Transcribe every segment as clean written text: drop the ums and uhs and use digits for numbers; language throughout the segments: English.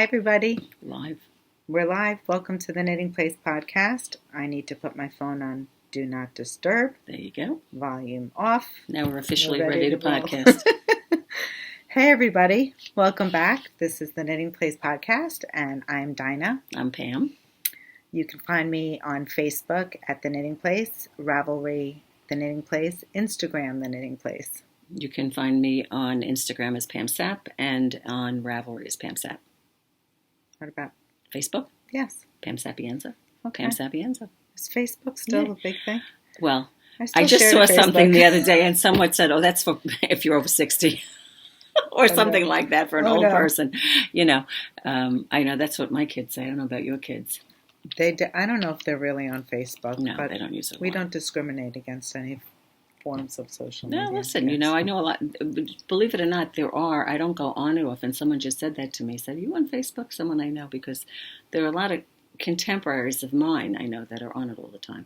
everybody. Live. We're live. Welcome to the Knitting Place podcast. I need to put my phone on Do Not Disturb. There you go. Volume off. Now we're officially ready to podcast. Hey, everybody. Welcome back. This is the Knitting Place podcast, and I'm Dinah. I'm Pam. You can find me on Facebook at The Knitting Place, Ravelry, The Knitting Place, Instagram, The Knitting Place. You can find me on Instagram as pamsap and on Ravelry as pamsap. What about Facebook? Yes. Pam Sapienza. Okay. Pam Sapienza. Is Facebook still a big thing? Well, I just saw something the other day and someone said, oh, that's for if you're over 60. Or something like that for an old person. You know, I know that's what my kids say. I don't know about your kids. I don't know if they're really on Facebook. No, but they don't use it. We don't discriminate against any forms of social media. No, listen, you know, I know a lot. Believe it or not, there are. I don't go on it often. Someone just said that to me. Said, "Are you on Facebook?" Someone I know, because there are a lot of contemporaries of mine I know that are on it all the time.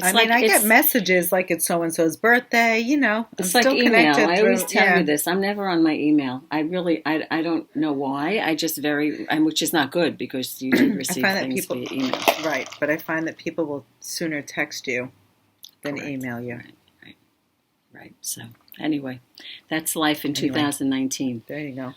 I get messages like it's so-and-so's birthday, you know. It's like email. I always tell you this. I'm never on my email. I don't know why. I just which is not good because you do receive things via email. Right, but I find that people will sooner text you than email you. Right. So, anyway, that's life in 2019. There you go.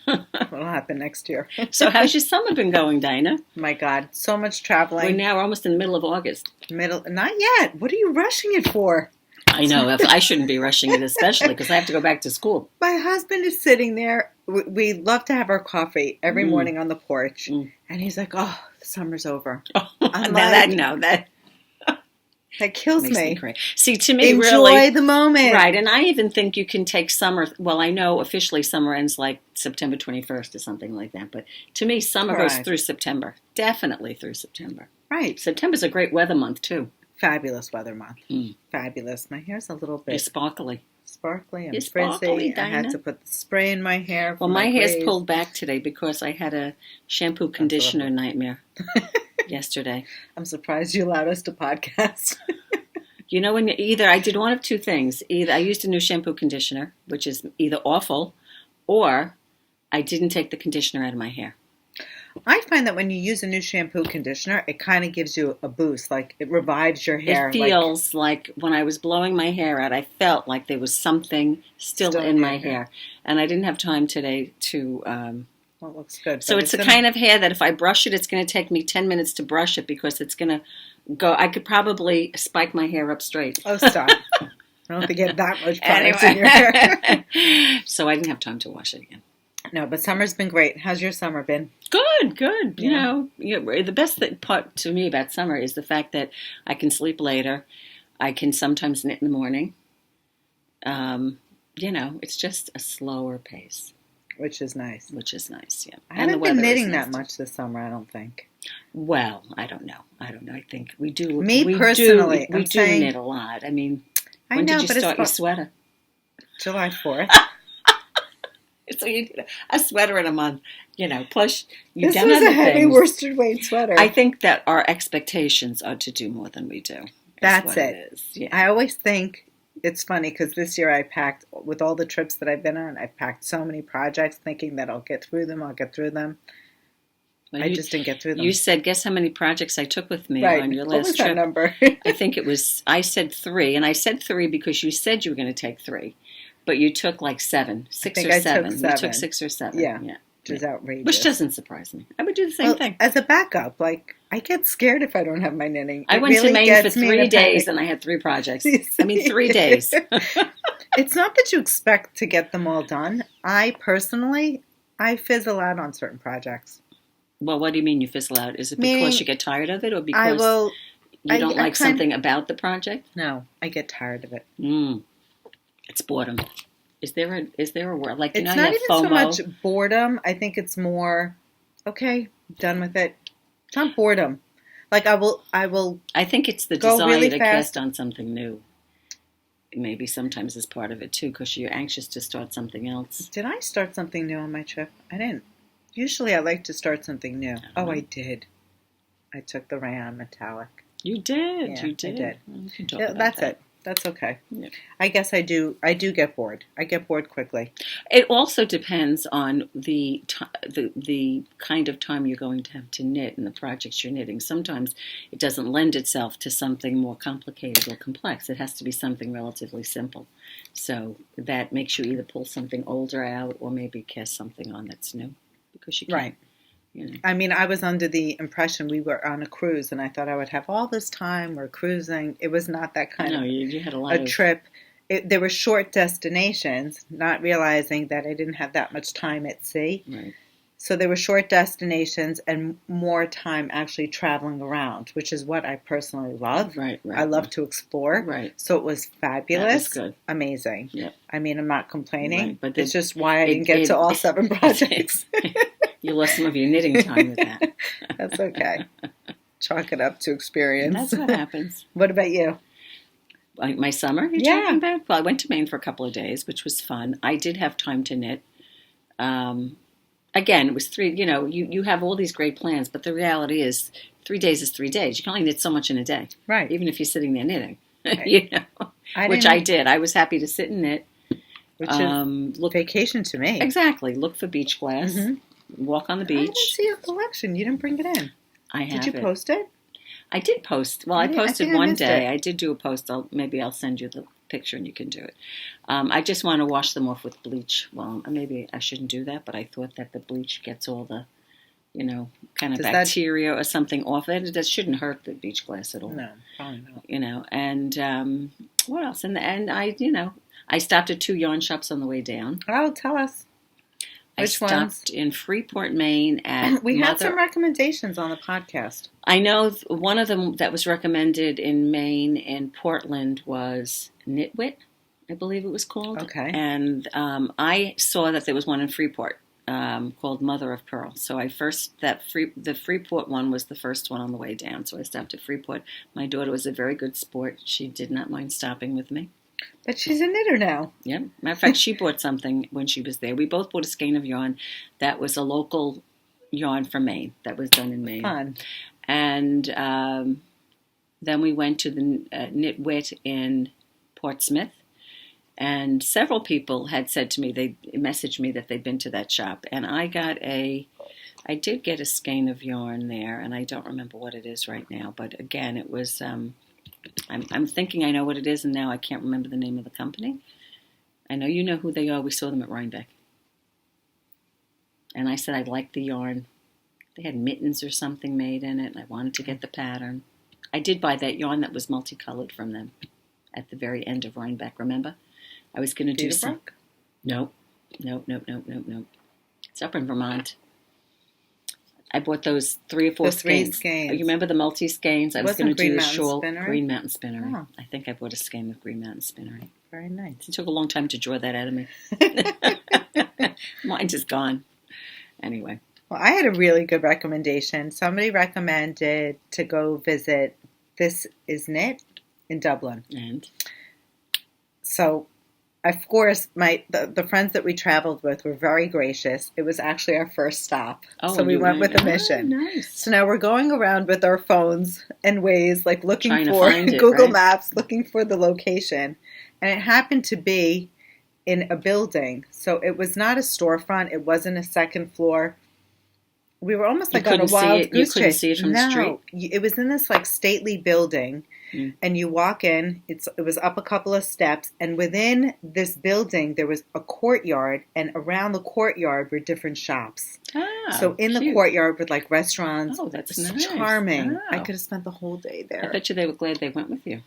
What'll happen next year? So, how's your summer been going, Dinah? My God, so much traveling. We're almost in the middle of August. Not yet. What are you rushing it for? I know. I shouldn't be rushing it, especially because I have to go back to school. My husband is sitting there. We love to have our coffee every morning on the porch. And he's like, oh, the summer's over. I'm That kills me. See, to me, enjoy the moment. Right, and I even think you can take summer. Well, I know officially summer ends like September 21st or something like that. But to me, summer goes through September. Definitely through September. Right. September's a great weather month, too. Fabulous weather month. Fabulous. My hair's a little bit... You're sparkly. Sparkly and You're frizzy. Sparkly, Dinah. I had to put the spray in my hair. Well, my hair's pulled back today because I had a shampoo conditioner nightmare yesterday. I'm surprised you allowed us to podcast. You know, when I did one of two things. Either I used a new shampoo conditioner, which is either awful, or I didn't take the conditioner out of my hair. I find that when you use a new shampoo conditioner, it kind of gives you a boost. Like, it revives your hair. It feels like when I was blowing my hair out, I felt like there was something still in my hair. And I didn't have time today to... Well, it looks good. So it's the kind of hair that if I brush it, it's going to take me 10 minutes to brush it because it's going to go... I could probably spike my hair up straight. Oh, stop. I don't think you have that much product in your hair. So I didn't have time to wash it again. No, but summer's been great. How's your summer been? Good. You know, the best part to me about summer is the fact that I can sleep later. I can sometimes knit in the morning. You know, it's just a slower pace. Which is nice. Yeah. I haven't been knitting that much this summer, I don't think. Well, I don't know. I think we do. Me personally, we do knit a lot. I mean, when did you start your sweater? July 4th. So you did a sweater in a month, you know, plus you've done other things. This was a heavy worsted weight sweater. I think that our expectations are to do more than we do. That's it. Yeah. I always think it's funny because this year I packed, with all the trips that I've been on, I've packed so many projects thinking that I'll get through them. Well, I just didn't get through them. You said, guess how many projects I took with me on your last trip? What was that number? I think I said 3, and I said 3 because you said you were going to take 3. But you took like 7, 6 or 7. You took 6 or 7. Yeah. Which is outrageous. Which doesn't surprise me. I would do the same thing. As a backup, like, I get scared if I don't have my knitting. I went to Maine for 3 days and I had 3 projects. 3 days. It's not that you expect to get them all done. I fizzle out on certain projects. Well, what do you mean you fizzle out? Is it because you get tired of it or because you don't like something about the project? No, I get tired of it. It's boredom. Is there a word? Like, it's not even so much boredom. I think it's more, okay, done with it. It's not boredom. Like, I will. I think it's the desire to cast on something new. Maybe sometimes is part of it too, because you're anxious to start something else. Did I start something new on my trip? I didn't. Usually I like to start something new. I did. I took the Rayon metallic. You did. Yeah, you did. I did. We can talk about that's that. it. That's okay. Yeah. I guess I do get bored. I get bored quickly. It also depends on the kind of time you're going to have to knit and the projects you're knitting. Sometimes it doesn't lend itself to something more complicated or complex. It has to be something relatively simple. So that makes you either pull something older out or maybe cast something on that's new because you can. Right. I mean, I was under the impression we were on a cruise, and I thought I would have all this time. We're cruising. It was not that kind of you had a trip. There were short destinations, not realizing that I didn't have that much time at sea. Right. So there were short destinations and more time actually traveling around, which is what I personally love. Right. I love to explore. Right. So it was fabulous. That was good. Amazing. Yep. I mean, I'm not complaining. Right. But it's just why I didn't get to all 7 projects. You lost some of your knitting time with that. That's okay. Chalk it up to experience. That's what happens. What about you? Like my summer? You're talking about? Well, I went to Maine for a couple of days, which was fun. I did have time to knit. Again, it was 3, you have all these great plans, but the reality is 3 days is 3 days. You can only knit so much in a day. Right. Even if you're sitting there knitting. Right. Which I did. I was happy to sit and knit. Which is vacation to me. Exactly. Look for beach glass. Mm-hmm. Walk on the beach. I didn't see your collection. You didn't bring it in. I have. Did you post it? I did post. Well, I posted one day. I did do a post. Maybe I'll send you the picture and you can do it. I just want to wash them off with bleach. Well, maybe I shouldn't do that, but I thought that the bleach gets all the, kind of bacteria or something off it. That shouldn't hurt the beach glass at all. No, probably not. And what else? In the end, I stopped at 2 yarn shops on the way down. Oh, tell us. Which I stopped in Freeport, Maine at We had some recommendations on the podcast. I know one of them that was recommended in Maine and Portland was Knitwit, I believe it was called. Okay. And I saw that there was one in Freeport called Mother of Pearl. So the Freeport one was the first one on the way down. So I stopped at Freeport. My daughter was a very good sport. She did not mind stopping with me. But she's a knitter now. Yeah. Matter of fact, she bought something when she was there. We both bought a skein of yarn that was a local yarn from Maine that was done in Maine. Fun. And then we went to the Knitwit in Portsmouth. And several people had said to me, they messaged me that they'd been to that shop. And I did get a skein of yarn there, and I don't remember what it is right now. But again, it was... I'm thinking I know what it is, and now I can't remember the name of the company. I know you know who they are. We saw them at Rhinebeck. And I said I liked the yarn. They had mittens or something made in it, and I wanted to get the pattern. I did buy that yarn that was multicolored from them at the very end of Rhinebeck, remember? I was going to do some... Nope. It's up in Vermont. I bought those 3 or 4 skeins. You remember the multi-skeins? I was going to do the shawl. Green Mountain Spinnery. Oh. I think I bought a skein of Green Mountain Spinnery. Very nice. It took a long time to draw that out of me. Mine is gone. Anyway. Well, I had a really good recommendation. Somebody recommended to go visit This Is Knit in Dublin. And? So... Of course, the friends that we traveled with were very gracious. It was actually our first stop. So we went with a mission. Oh, nice. So now we're going around with our phones and Waze, like looking for Google Maps, looking for the location. And it happened to be in a building. So it was not a storefront. It wasn't a second floor. We were almost like on a wild goose chase. You couldn't see it from the street? It was in this like stately building. And you walk in, it was up a couple of steps, and within this building there was a courtyard, and around the courtyard were different shops. So in the courtyard were like restaurants. Oh, that's nice. Charming. I could have spent the whole day there. I bet you they were glad they went with you.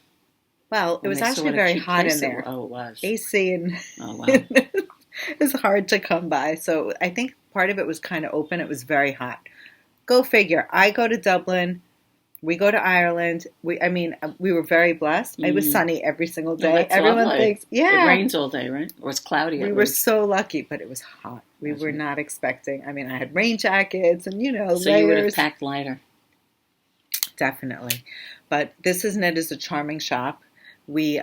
Well, it was actually very hot in there. Oh, it was. AC and wow. It was hard to come by. So I think part of it was kind of open. It was very hot. Go figure. I go to Dublin. We go to Ireland. We were very blessed. It was sunny every single day. Everyone thinks, it rains all day, right? Or it's cloudy. We were so lucky, but it was hot. We were not expecting. I had rain jackets and, So layers. you would have packed lighter. Definitely. But This Is Knit is a charming shop. We,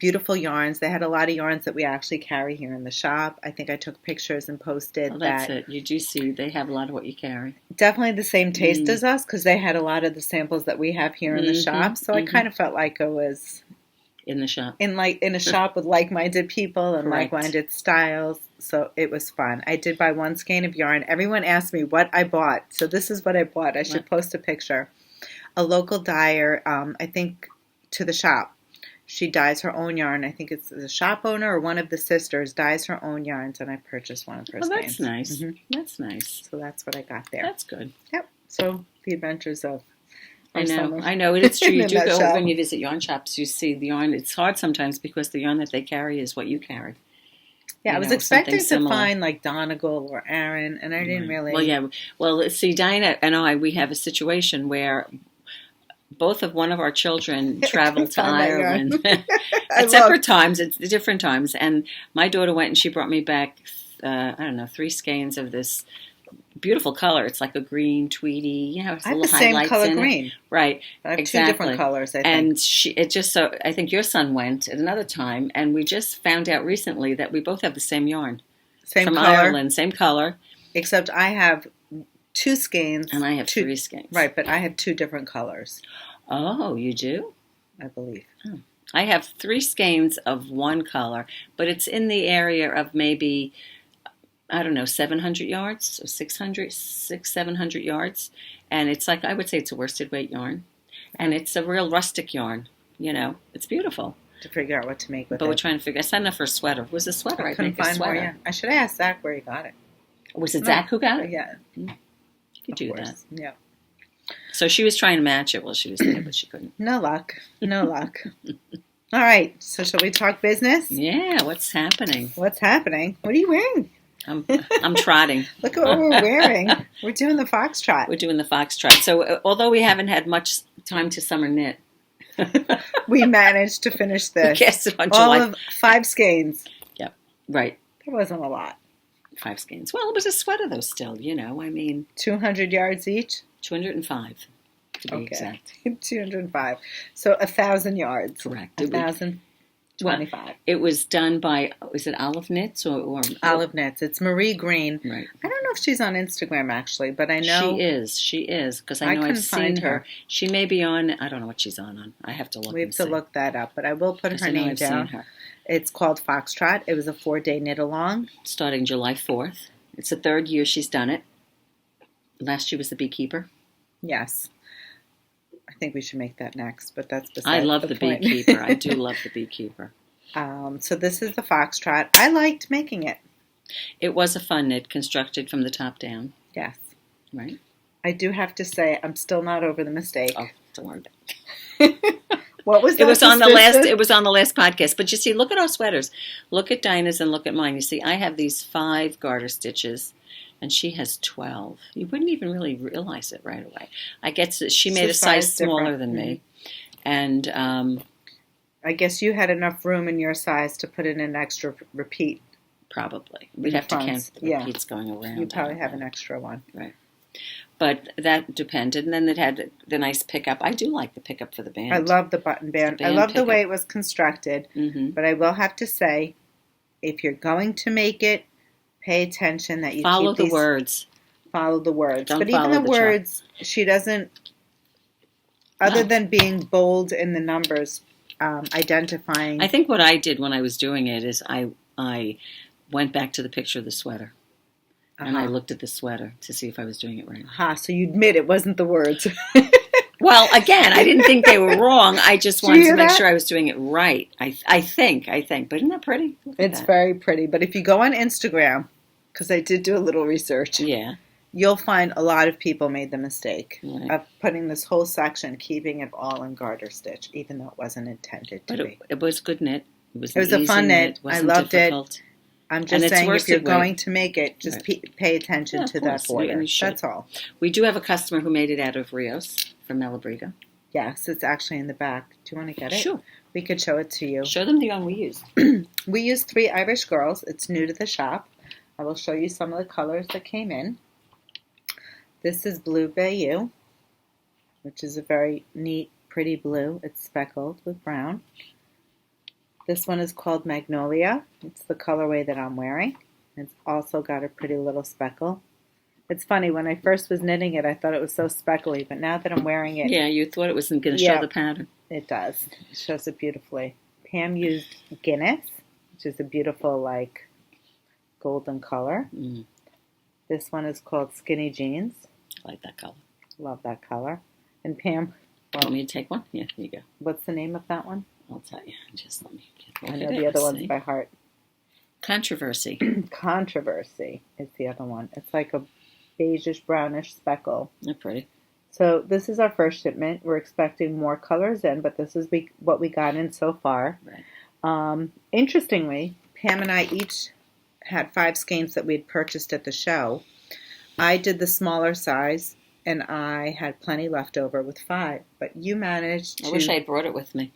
beautiful yarns. They had a lot of yarns that we actually carry here in the shop. I think I took pictures and posted that's it. You do see they have a lot of what you carry. Definitely the same taste as us because they had a lot of the samples that we have here in the shop. So I kind of felt like it was in the shop. In a shop with like-minded people and Correct. like-minded styles. So it was fun. I did buy one skein of yarn. Everyone asked me what I bought. So this is what I bought. I should post a picture. A local dyer, I think, to the shop. She dyes her own yarn. I think it's the shop owner or one of the sisters dyes her own yarns, and I purchased one of her skeins. That's nice. Mm-hmm. That's nice. So that's what I got there. That's good. Yep. So the adventures of I know. It's true. You do go when you visit yarn shops. You see the yarn. It's hard sometimes because the yarn that they carry is what you carry. Yeah, I was expecting to find like Donegal or Aaron, and I didn't really. Well, yeah. Well, see, Dinah and we have a situation where one of our children traveled to Ireland at separate times, at different times, and my daughter went and she brought me back, 3 skeins of this beautiful color. It's like a green tweedy, it's I have little the same highlights color in green. It. Right. I have 2 different colors, I think. And I think your son went at another time, and we just found out recently that we both have the same yarn. Same from color. Ireland, same color. Except I have 2 skeins. And I have 3 skeins. Right, but I have 2 different colors. Oh, you do? I believe. Oh. I have 3 skeins of one color, but it's in the area of maybe, 700 yards, or 700 yards. And it's like, I would say it's a worsted weight yarn. And it's a real rustic yarn, It's beautiful. To figure out what to make with it. But we're trying to figure, I signed up for a sweater. It was a sweater, I couldn't think, find more, yeah. I should have asked Zach where he got it. Was it Zach who got it? Yeah. You could do that. Yeah. So she was trying to match it while she was there, but she couldn't. No luck. All right. So shall we talk business? Yeah. What's happening? What are you wearing? I'm trotting. Look at what we're wearing. We're doing the Foxtrot. So although we haven't had much time to summer knit, we managed to finish this. Yes, all of 5 skeins. Yep. Right. That wasn't a lot. 5 skeins. Well, it was a sweater though. Still, 200 yards each. 205 to be exact. 205. So 1,000 yards. Correct. 1,025. Well, it was done by, is it Oliveknits or Oliveknits? It's Marie Greene. Right. I don't know if she's on Instagram actually, but I know she is because I know I've seen her. She may be on. I don't know what she's on. I have to look. We have to look that up, but I will put her name down. Seen her. It's called Foxtrot. It was a 4-day knit along, starting July 4th. It's the 3rd year she's done it. Last year was the beekeeper. Yes. I think we should make that next, but that's besides I love the beekeeper. I do love the beekeeper. So this is the Foxtrot. I liked making it. It was a fun knit, constructed from the top down. Yes. Right. I do have to say, I'm still not over the mistake. Oh, don't worry about it. What was that? It was on the last podcast. But you see, look at our sweaters. Look at Dinah's and look at mine. You see, I have these 5 garter stitches, and she has 12. You wouldn't even really realize it right away. I guess that she made a size smaller than me, and I guess you had enough room in your size to put in an extra repeat. Probably. We'd have to count the repeats going around. You probably have an extra one. Right. But that depended. And then it had the nice pickup. I do like the pickup for the band. I love the button band. I love the way it was constructed. Mm-hmm. But I will have to say, if you're going to make it, pay attention that you follow the words. Follow the words. Don't but follow even the words, chart. She doesn't, other than being bold in the numbers, identifying. I think what I did when I was doing it is I went back to the picture of the sweater. And I looked at the sweater to see if I was doing it right. So you admit it wasn't the words. Well, again, I didn't think they were wrong. I just wanted to make sure I was doing it right. I think. But isn't that pretty? It's very pretty. But if you go on Instagram, because I did do a little research, you'll find a lot of people made the mistake of putting this whole section, keeping it all in garter stitch, even though it wasn't intended to be. It was good knit. It was a fun knit. I loved it. I'm just saying, if you're going to make it, just pay attention to that border. That's all. We do have a customer who made it out of Rios from Malabrigo. Yes, it's actually in the back. Do you want to get it? Sure. We could show it to you. Show them the yarn we use. We use 3 Irish girls. It's new to the shop. I will show you some of the colors that came in. This is Blue Bayou, which is a very neat, pretty blue. It's speckled with brown. This one is called Magnolia. It's the colorway that I'm wearing. It's also got a pretty little speckle. It's funny, when I first was knitting it, I thought it was so speckly, but now that I'm wearing it... Yeah, you thought it wasn't going to show the pattern. It does. It shows it beautifully. Pam used Guinness, which is a beautiful, like, golden color. Mm. This one is called Skinny Jeans. I like that color. Love that color. And Pam... Well, want me to take one? Yeah, here you go. What's the name of that one? I'll tell you. Just let me get I know the other one's by heart. Controversy. Controversy is the other one. It's like a beigeish brownish speckle. They're pretty. So this is our first shipment. We're expecting more colors in, but this is what we got in so far. Right. Interestingly, Pam and I each had 5 skeins that we had purchased at the show. I did the smaller size, and I had plenty left over with 5. But you managed to... I wish I had brought it with me.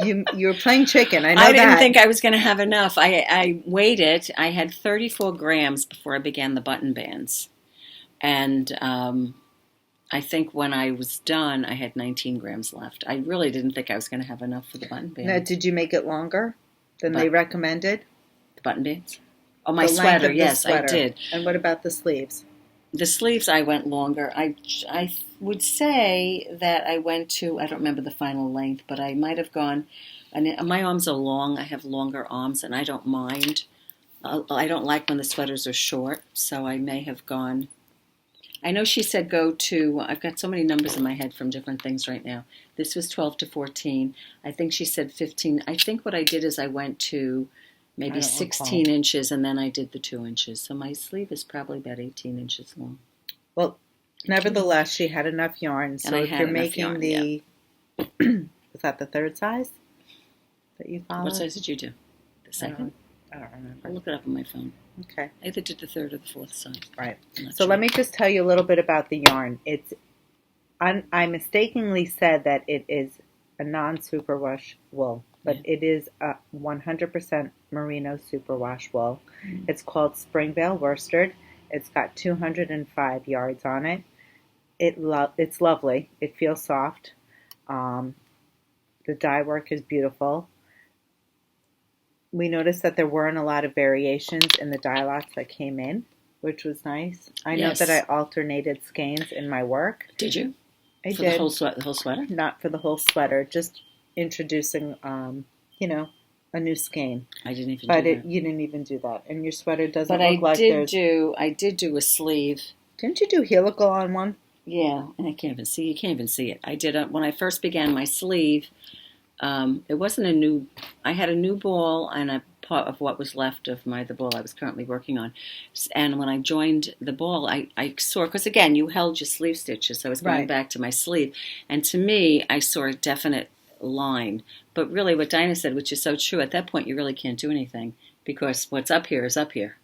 You were playing chicken. I know I didn't that. think I was going to have enough. I weighed it. I had 34 grams before I began the button bands. And I think when I was done, I had 19 grams left. I really didn't think I was going to have enough for the button bands. Now, did you make it longer than they recommended? The button bands? Oh, my sweater. Yes, I did. And what about the sleeves? The sleeves, I went longer. I would say that I went to, I don't remember the final length, but I might have gone, and my arms are long. I have longer arms, and I don't mind. I don't like when the sweaters are short, so I may have gone. I know she said go to, I've got so many numbers in my head from different things right now. This was 12 to 14. I think she said 15. I think what I did is I went to maybe 16 inches, and then I did the 2 inches. So my sleeve is probably about 18 inches long. Well, nevertheless, she had enough yarn. So if you're making the, was that the 3rd size that you followed? What size did you do? The 2nd? I don't remember. I'll look it up on my phone. Okay. I either did the 3rd or the 4th size. Right. So let me just tell you a little bit about the yarn. I mistakenly said that it is a non-superwash wool. But it is a 100% merino superwash wool. Mm-hmm. It's called Springvale worsted. It's got 205 yards on it. It's lovely. It feels soft. The dye work is beautiful. We noticed that there weren't a lot of variations in the dye lots that came in, which was nice. I know that I alternated skeins in my work. Did you? I did. For the whole sweater? Not for the whole sweater, just introducing, a new skein. I didn't even do that. You didn't even do that. And your sweater doesn't look like there's... I did do a sleeve. Didn't you do helical on one? Yeah, and you can't even see it. I did when I first began my sleeve, it wasn't a new... I had a new ball and a part of what was left of the ball I was currently working on. And when I joined the ball, I saw... Because again, you held your sleeve stitches, so I was going back to my sleeve. And to me, I saw a definite line. But really what Dinah said, which is so true, at that point you really can't do anything because what's up here is up here.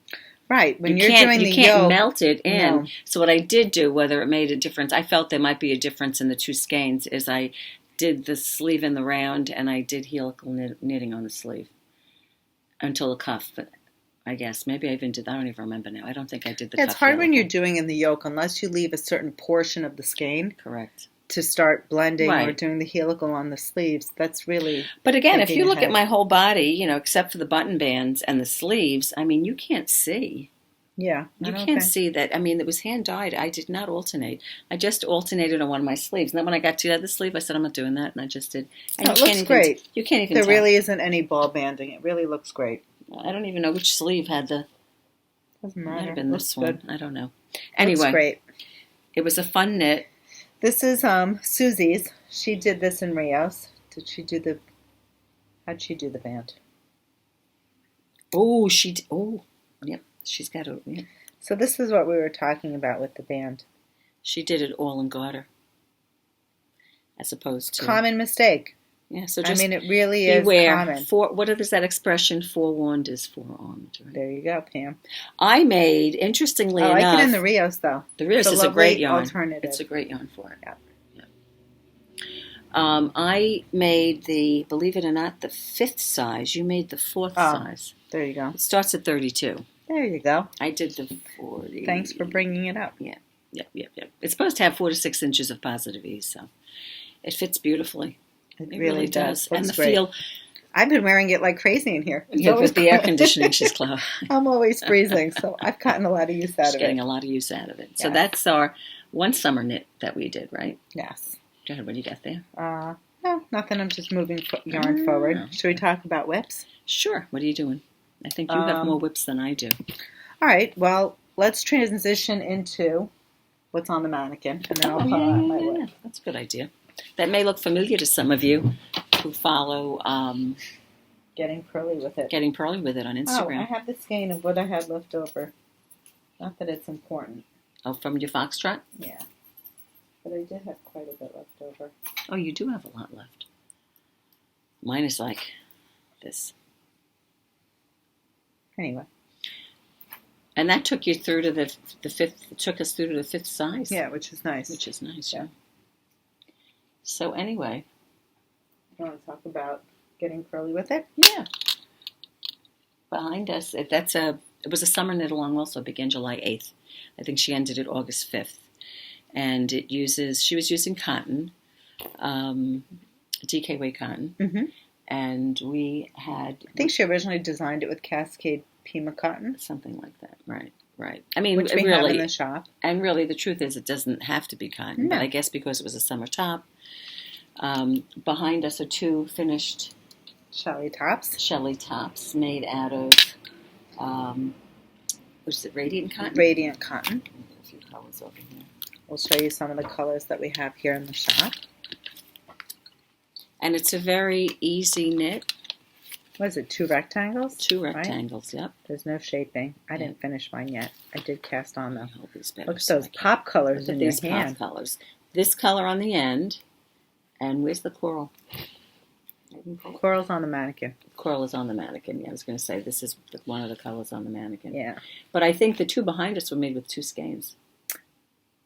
Right. When you're doing the yoke, you can't melt it in. No. So what I did do, whether it made a difference, I felt there might be a difference in the 2 skeins, is I did the sleeve in the round and I did helical knitting on the sleeve until the cuff. But I guess maybe I even did. I don't even remember now. I don't think I did the cuff. It's hard helical. When you're doing in the yoke unless you leave a certain portion of the skein. Correct. To start blending or doing the helical on the sleeves. That's really... But again, if you look at my whole body, except for the button bands and the sleeves, I mean, you can't see. Yeah. You can't see that. I mean, it was hand-dyed. I did not alternate. I just alternated on one of my sleeves. And then when I got to the other sleeve, I said, I'm not doing that. And I just did. And it looks great. You can't even tell. There really isn't any ball banding. It really looks great. I don't even know which sleeve had the... Doesn't matter. Might have been this one. I don't know. Anyway. Looks great. It was a fun knit. This is Susie's. She did this in Rios. How'd she do the band? Oh, yep. She's got it. Yep. So this is what we were talking about with the band. She did it all in garter. As opposed to... Common mistake. Yeah, so just it really is common. What is that expression? Forewarned is forearmed. Right? There you go, Pam. I made, interestingly enough... I like it in the Rios, though. The Rios is a great yarn. Alternative. It's a great yarn for it. Yeah. I made believe it or not, the 5th size. You made the 4th size. There you go. It starts at 32. There you go. I did the 40. Thanks for bringing it up. Yeah. It's supposed to have 4 to 6 inches of positive ease, so it fits beautifully. It really does. And the feel. I've been wearing it like crazy in here. Yeah, with the air conditioning, she's close. I'm always freezing, so I've gotten a lot of use out of it. Getting a lot of use out of it. So that's our one summer knit that we did, right? Yes. Go ahead. What do you got there? No, nothing. I'm just moving yarn forward. Should we talk about whips? Sure. What are you doing? I think you have more whips than I do. All right. Well, let's transition into what's on the mannequin, and then I'll put on my whip. Yeah. That's a good idea. That may look familiar to some of you who follow Getting Purly With It. Getting Purly With It on Instagram. Oh, I have the skein of what I had left over. Not that it's important. Oh, from your Foxtrot? Yeah. But I did have quite a bit left over. Oh, you do have a lot left. Mine is like this. Anyway. And that took you through to the fifth. It took us through to the fifth size. Yeah, which is nice. Which is nice. Yeah. So anyway, you want to talk about Getting Purly With It? Yeah. Behind us, it was a summer knit along. Also began July 8th. I think she ended it August 5th, and she was using cotton, DK weight cotton, and we had. I think she originally designed it with Cascade Pima cotton, something like that. Right. I mean, which we really, have in the shop. And really, the truth is, it doesn't have to be cotton. No. But I guess because it was a summer top. Behind us are two finished Shelley tops made out of what's it? Radiant cotton. Radiant cotton. A few colors over here. We'll show you some of the colors that we have here in the shop. And it's a very easy knit. What is it? 2 rectangles? 2 rectangles. Right? Yep. There's no shaping. I didn't finish mine yet. I did cast on though. Look at so those pop colors in your hand. Pop colors. This color on the end. And where's the coral? Coral's on the mannequin. Coral is on the mannequin. Yeah, I was going to say this is one of the colors on the mannequin. Yeah. But I think the two behind us were made with 2 skeins.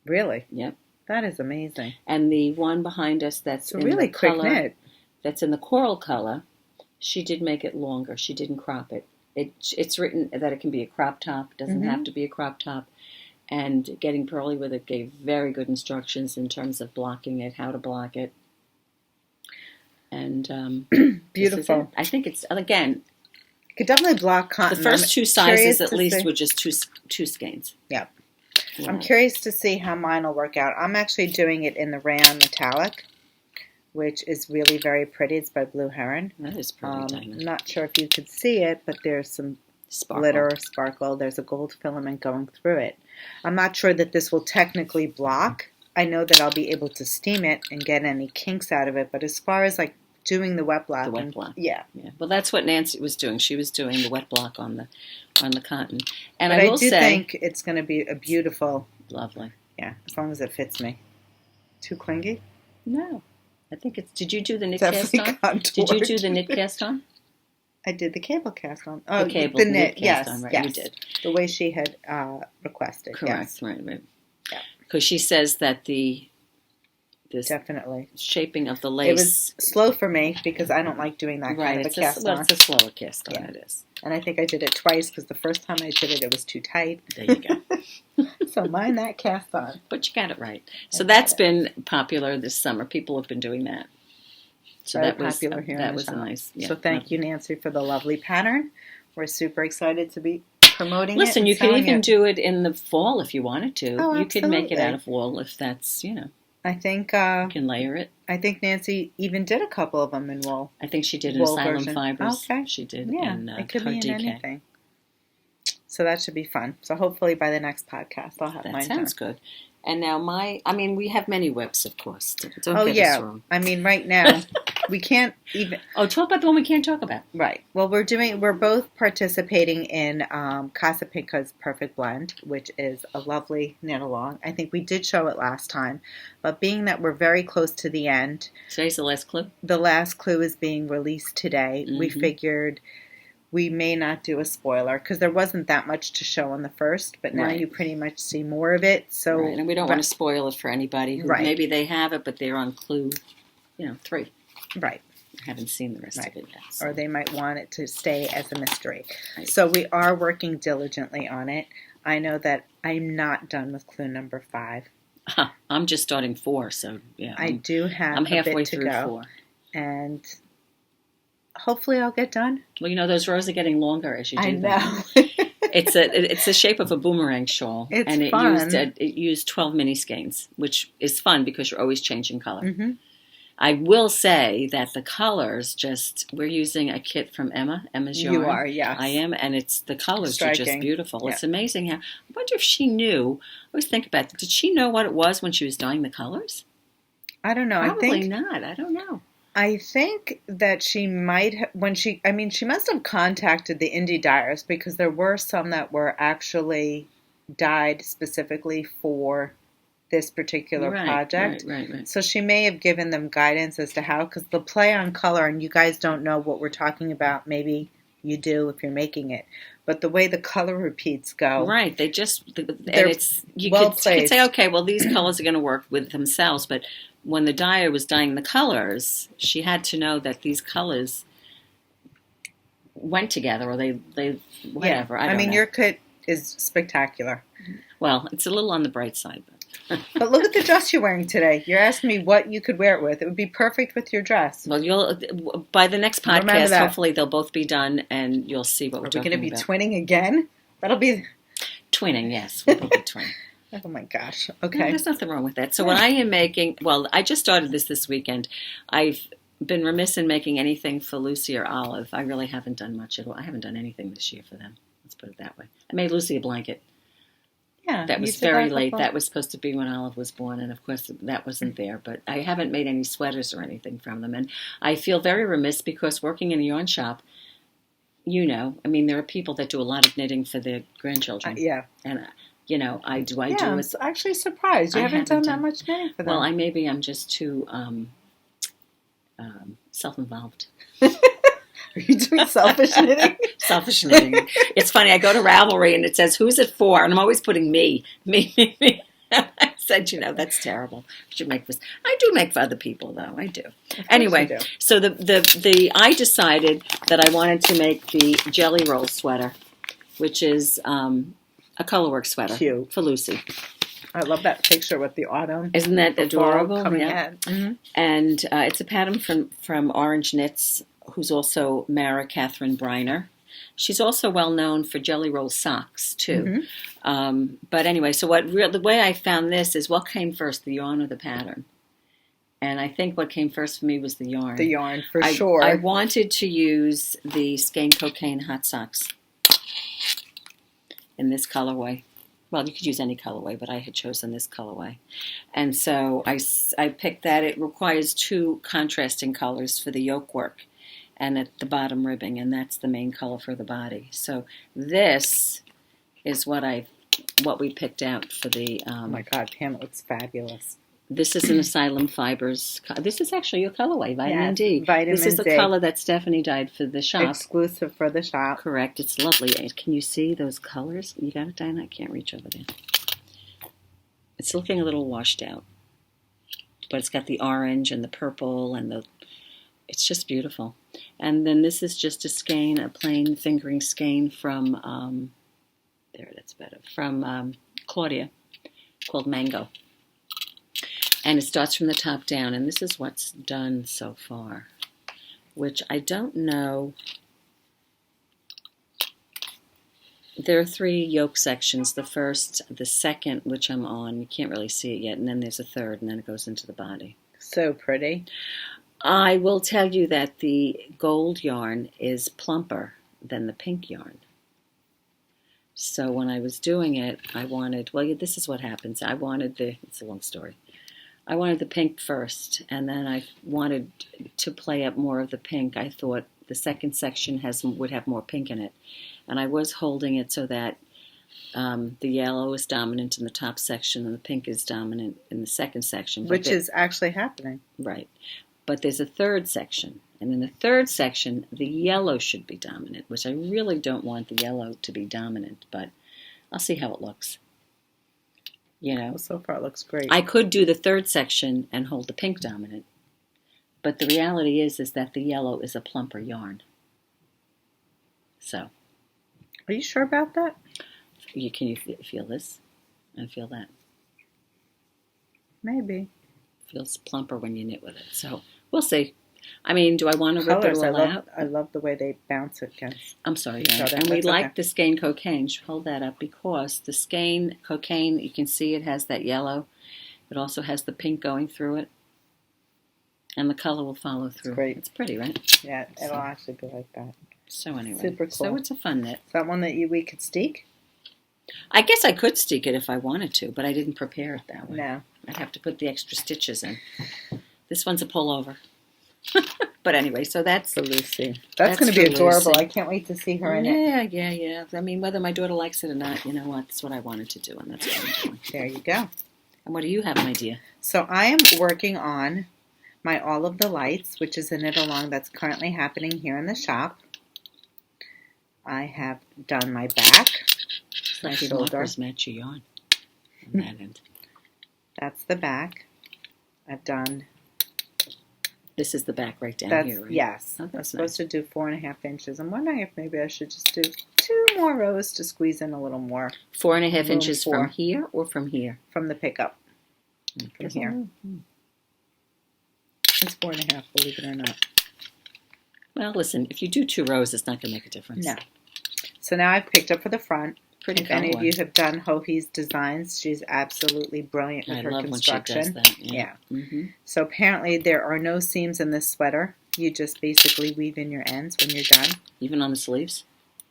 Really? Yep. That is amazing. And the one behind us that's in really the quick color, knit. That's in the coral color, she did make it longer. She didn't crop it. It's written that it can be a crop top. It doesn't have to be a crop top. And Getting Purly With It gave very good instructions in terms of blocking it, how to block it. And beautiful. I think it's, again, you could definitely block cotton. The first 2 sizes at least were just two skeins. Yep. Yeah. I'm curious to see how mine will work out. I'm actually doing it in the Rayon metallic, which is really very pretty. It's by Blue Heron. That is pretty. I'm not sure if you could see it, but there's some glitter or sparkle. There's a gold filament going through it. I'm not sure that this will technically block. I know that I'll be able to steam it and get any kinks out of it, but as far as like doing the wet block. Yeah. Well, that's what Nancy was doing. She was doing the wet block on the cotton. And but I do think it's going to be a beautiful. Lovely. Yeah, as long as it fits me. Too clingy? No. I think it's. Did you do the knit cast on? Did you do the knit cast on? I did the cable cast on. Oh, the knit cast on, right? Yes. You did. The way she had requested. Correct. Yes. Right. Yeah. Because she says that this definitely shaping of the lace. It was slow for me because I don't like doing that kind of a cast on. It's a slower cast on. It is. And I think I did it twice because the first time I did it, it was too tight. There you go. So mind that cast on. But you got it right. So that's been popular this summer. People have been doing that. So that was popular here. That was nice. Yeah. So thank you, Nancy, for the lovely pattern. We're super excited to be promoting it. Listen, you could even do it in the fall if you wanted to. Oh, you could make it out of wool if that's, I think you can layer it. I think Nancy even did a couple of them in wool. I think she did in Asylum fibers. Okay. She did in it could be in DK. anything. So that should be fun. So hopefully by the next podcast I'll have mine done. That sounds good. And now we have many whips, of course. Don't get us wrong. I mean, right now we can't even. Oh, talk about the one we can't talk about. Right. Well, we're both participating in Casapinka's Perfect Blend, which is a lovely knit along. I think we did show it last time, but being that we're very close to the end, today's the last clue. The last clue is being released today. We figured we may not do a spoiler because there wasn't that much to show on the first, but now you pretty much see more of it. So, and we don't want to spoil it for anybody who maybe they have it, but they're on clue, 3. Right. I haven't seen the rest of it yet. So. Or they might want it to stay as a mystery. Right. So we are working diligently on it. I know that I'm not done with clue number 5. I'm just starting 4, so yeah. I'm halfway a bit to through go. 4. And hopefully I'll get done. Well, those rows are getting longer as you do them. I know. It's the shape of a boomerang shawl. It's fun. It used 12 mini skeins, which is fun because you're always changing color. Mm-hmm. I will say that the colors we're using a kit from Emma's Yarn. You are, yes. I am, and the colors are just beautiful. Yeah. It's amazing how, I wonder if she knew, I always think about it, did she know what it was when she was dyeing the colors? I don't know. Probably not. I don't know. I think that she might have, she must have contacted the indie dyers because there were some that were actually dyed specifically for this particular project. Right. So she may have given them guidance as to how, because the play on color, and you guys don't know what we're talking about, maybe you do if you're making it, but the way the color repeats go. Right, you could say, okay, well, these colors are going to work with themselves, but when the dyer was dyeing the colors, she had to know that these colors went together, or they whatever. Yeah. I mean, your kit is spectacular. Well, it's a little on the bright side, but look at the dress you're wearing today. You're asking me what you could wear it with. It would be perfect with your dress. Well, by the next podcast, hopefully they'll both be done, and you'll see what we're talking about. Are we going to be twinning again? That'll be twinning. Yes, we'll both be twinning. Oh my gosh. Okay. No, there's nothing wrong with that. So what I am making, I just started this weekend. I've been remiss in making anything for Lucy or Olive. I really haven't done much at all. I haven't done anything this year for them. Let's put it that way. I made Lucy a blanket. Yeah. That was very late. That was supposed to be when Olive was born, and of course that wasn't there. But I haven't made any sweaters or anything from them. And I feel very remiss because working in a yarn shop, there are people that do a lot of knitting for their grandchildren. Yeah. And I do it. I'm actually surprised. You haven't done that much knitting for them. Well, I'm just too self-involved. Are you doing selfish knitting? Selfish knitting. It's funny. I go to Ravelry and it says, "Who's it for?" And I'm always putting me. I said, that's terrible. I do make for other people, though. I do. Anyway, so I decided that I wanted to make the jelly roll sweater, which is a colorwork sweater. Cute. For Lucy. I love that picture with the autumn. Isn't that adorable? Yeah. Mm-hmm. And it's a pattern from Orange Knits, who's also Mara Catherine Bryner. She's also well known for jelly roll socks too. Mm-hmm. But anyway, so the way I found this is what came first, the yarn or the pattern? And I think what came first for me was the yarn. The yarn, for sure. I wanted to use the Skein Cocaine hot socks in this colorway. Well, you could use any colorway, but I had chosen this colorway. And so I picked that. It requires 2 contrasting colors for the yoke work and at the bottom ribbing, and that's the main color for the body. So this is what we picked out for the... oh my God, Pam, it looks fabulous. This is an Asylum Fibers. This is actually your colorway, Vitamin D. Vitamin This is the color that Stephanie dyed for the shop. Exclusive for the shop. Correct. It's lovely. Can you see those colors? You got it, Diana? I can't reach over there. It's looking a little washed out. But it's got the orange and the purple and it's just beautiful. And then this is just a skein, a plain fingering skein from, that's better, from Claudia, called Mango. And it starts from the top down, and this is what's done so far, which I don't know. There are 3 yoke sections. The first, the second, which I'm on, you can't really see it yet, and then there's a third, and then it goes into the body. So pretty. I will tell you that the gold yarn is plumper than the pink yarn. So when I was doing it, I wanted, this is what happens. It's a long story. I wanted the pink first, and then I wanted to play up more of the pink. I thought the second section would have more pink in it. And I was holding it so that the yellow is dominant in the top section and the pink is dominant in the second section. Which is actually happening. Right. But there's a third section. And in the third section, the yellow should be dominant, which I really don't want the yellow to be dominant, but I'll see how it looks. Well, so far it looks great. I could do the third section and hold the pink dominant, but the reality is that the yellow is a plumper yarn. So, are you sure about that? Can you feel this and feel that? Maybe. Feels plumper when you knit with it. So we'll see. I mean, do I want to rip it all out? I love the way they bounce it against. I'm sorry, and we like the Skein Cocaine. Hold that up because the Skein Cocaine, you can see it has that yellow. It also has the pink going through it. And the color will follow through. It's great. It's pretty, right? Yeah, it'll actually be like that. So anyway. Super cool. So it's a fun knit. Is that one that we could steek? I guess I could steek it if I wanted to, but I didn't prepare it that way. No. I'd have to put the extra stitches in. This one's a pullover. But anyway, so that's... For Lucy. That's going to be adorable. Lucy. I can't wait to see her in it. Yeah. I mean, whether my daughter likes it or not, you know what? That's what I wanted to do, and that's what I'm doing. There you go. And what do you have, my dear? So I am working on my All of the Lights, which is a knit-along that's currently happening here in the shop. I have done my back. Shoulder. Markers match your yarn on that end. That's the back. I've done... This is the back right down here, right? Yes. Oh, I'm supposed to do 4.5 inches. I'm wondering if maybe I should just do 2 more rows to squeeze in a little more. 4.5 inches from here or from here? From the pickup. From here. It's 4.5, believe it or not. Well, listen, if you do 2 rows, it's not going to make a difference. No. So now I've picked up for the front. Pretty if any of you have done Hohi's designs, she's absolutely brilliant with her construction. When she does that. Yeah. Mm-hmm. So apparently there are no seams in this sweater. You just basically weave in your ends when you're done. Even on the sleeves?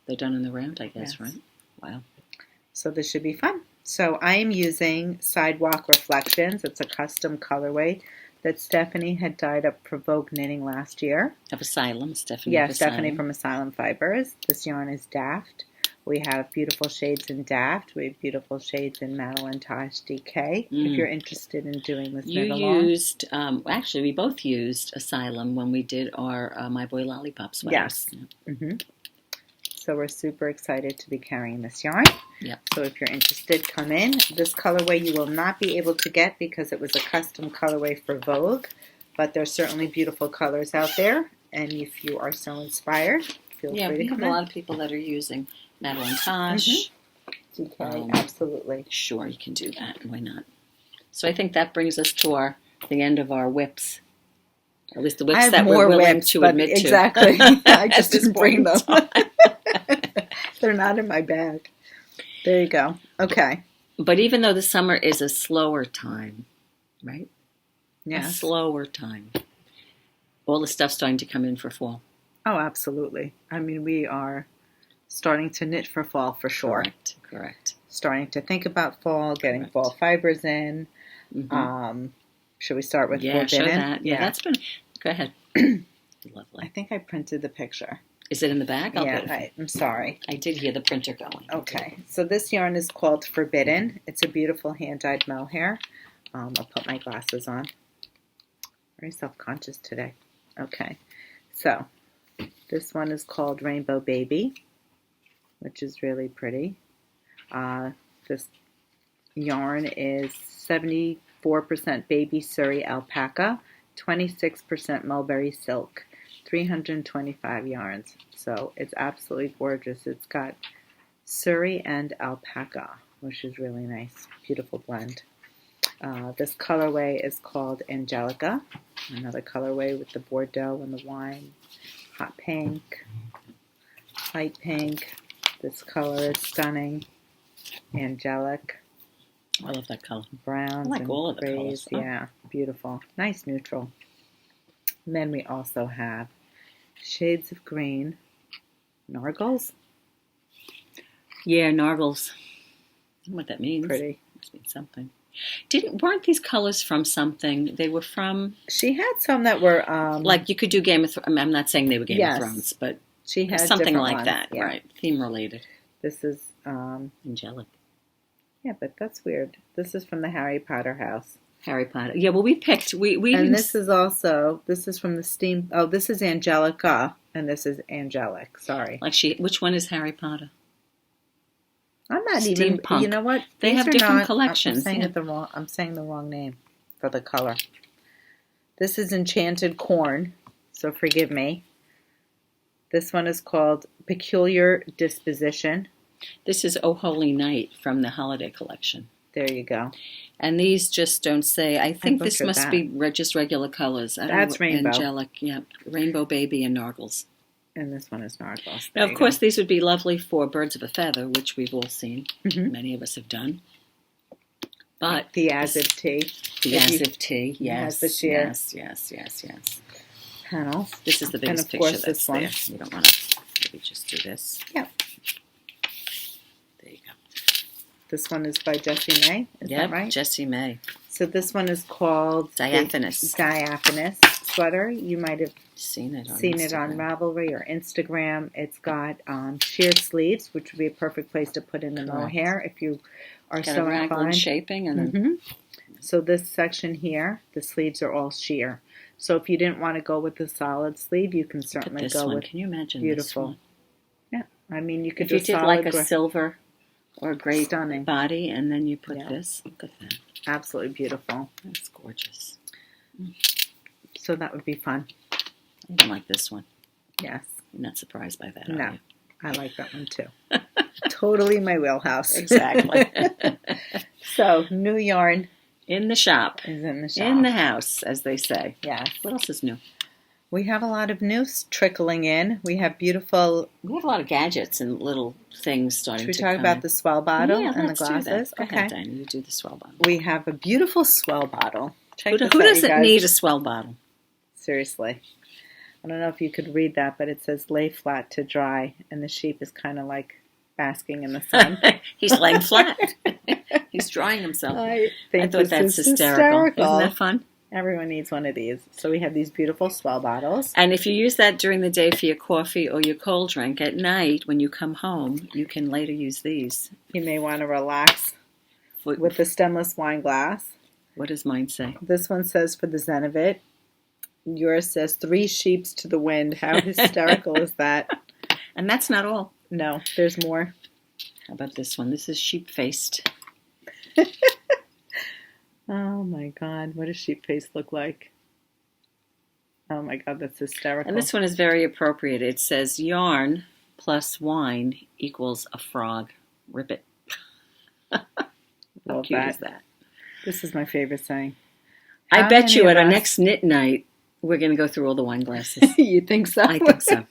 They're done in the round, I guess, yes. Right? Wow. So this should be fun. So I am using Sidewalk Reflections. It's a custom colorway that Stephanie had dyed up for Vogue Knitting last year. Of Asylum, Stephanie. Yeah, Stephanie from Asylum Fibers. This yarn is Daft. We have beautiful shades in Daft. We have beautiful shades in Madeline Tosh DK. If you're interested in doing this knit along. Used, actually, we both used Asylum when we did our My Boy Lollipop sweaters. Yes. Mm-hmm. So we're super excited to be carrying this yarn. Yep. So if you're interested, come in. This colorway you will not be able to get because it was a custom colorway for Vogue. But there's certainly beautiful colors out there. And if you are so inspired, feel free to come in. Yeah, we have a lot of people that are using Madeline Tosh. DK, absolutely. Sure, you can do that. Why not? So I think that brings us to the end of our whips. Or at least the whips that we're willing to admit to. Exactly. I just didn't bring them. They're not in my bag. There you go. Okay. But even though the summer is a slower time, right? Yeah. A slower time. All the stuff's starting to come in for fall. Oh, absolutely. I mean, we are starting to knit for fall for sure. Correct. Starting to think about fall, getting fall fibers in. Mm-hmm. Should we start with Forbidden? Show that. Yeah, that's been... Go ahead. Lovely. I think I printed the picture. Is it in the bag? I'm sorry. I did hear the printer going. Okay. So this yarn is called Forbidden. It's a beautiful hand-dyed mohair. I'll put my glasses on. Very self-conscious today. Okay. So this one is called Rainbow Baby, which is really pretty. This yarn is 74% baby Surrey alpaca, 26% mulberry silk, 325 yarns. So it's absolutely gorgeous. It's got Surrey and alpaca, which is really nice. Beautiful blend. This colorway is called Angelica. Another colorway with the Bordeaux and the wine. Hot pink, light pink. This color is stunning. Angelic. I love that color. Browns. I like all of the colors. Yeah, beautiful. Nice neutral. And then we also have shades of green. Nargles? Yeah, Nargles. I don't know what that means. Pretty. Must mean something. Weren't these colors from something? They were from... She had some that were... like you could do Game of Thrones. I'm not saying they were Game of Thrones, but she had something like ones. that, yeah. right? Theme related. This is... Angelic. Yeah, but that's weird. This is from the Harry Potter house. Harry Potter. Yeah, well, we picked... we and this is also... This is from the Steam... Oh, this is Angelica, and this is Angelic. Sorry. Which one is Harry Potter? I'm not Steampunk. even... You know what? They have different collections. I'm saying I'm saying the wrong name for the color. This is Enchanted Corn, so forgive me. This one is called Peculiar Disposition. This is Oh Holy Night from the Holiday Collection. There you go. And these just don't say... I think this must be just regular colors. That's rainbow. Angelic, yeah. Rainbow Baby and Nargles. And this one is Nargles. Now, of course, these would be lovely for Birds of a Feather, which we've all seen. Mm-hmm. Many of us have done. But the as if tee. The as if tee, yes. Has the sheer. Yes. Panel. This is the biggest and of course picture that's this one. there. You don't want to maybe just do this. Yep. There you go. This one is by Jessie May. Is that right? Jessie May. So this one is called Diaphanous. Diaphanous sweater. You might have seen it on Ravelry or Instagram. It's got sheer sleeves, which would be a perfect place to put in the mohair if you are so inclined. Shaping and then... So this section here, the sleeves are all sheer. So if you didn't want to go with the solid sleeve, you can certainly go with. Can you imagine beautiful? This one? Yeah, I mean you could if do you did like a silver or a gray stunning body, and then you put this. Look at that. Absolutely beautiful. That's gorgeous. So that would be fun. I don't like this one. Yes. You're not surprised by that, No. are you? I like that one too. Totally my wheelhouse. Exactly. So, new yarn. In the shop. Is in the shop. In the house, as they say. Yes. What else is new? We have a lot of news trickling in. We have beautiful... We have a lot of gadgets and little things starting to Should we talk about the swell bottle and the glasses? Go ahead, Dinah. You do the swell bottle. We have a beautiful swell bottle. Who doesn't need a swell bottle? Seriously. I don't know if you could read that, but it says lay flat to dry, and the sheep is kind of like basking in the sun. He's laying flat. He's drying himself. I thought that's hysterical. Isn't that fun? Everyone needs one of these. So we have these beautiful swell bottles. And if you use that during the day for your coffee or your cold drink, at night when you come home, you can later use these. You may want to relax with the stemless wine glass. What does mine say? This one says for the zen of it. Yours says 3 sheeps to the wind. How hysterical is that? And that's not all. No, there's more. How about this one? This is sheep-faced. Oh my God, what does sheep face look like? Oh my God, that's hysterical. And this one is very appropriate. It says yarn plus wine equals a frog. Rip it. How cute is that? This is my favorite saying. I bet you at our next knit night, we're going to go through all the wine glasses. You think so? I think so.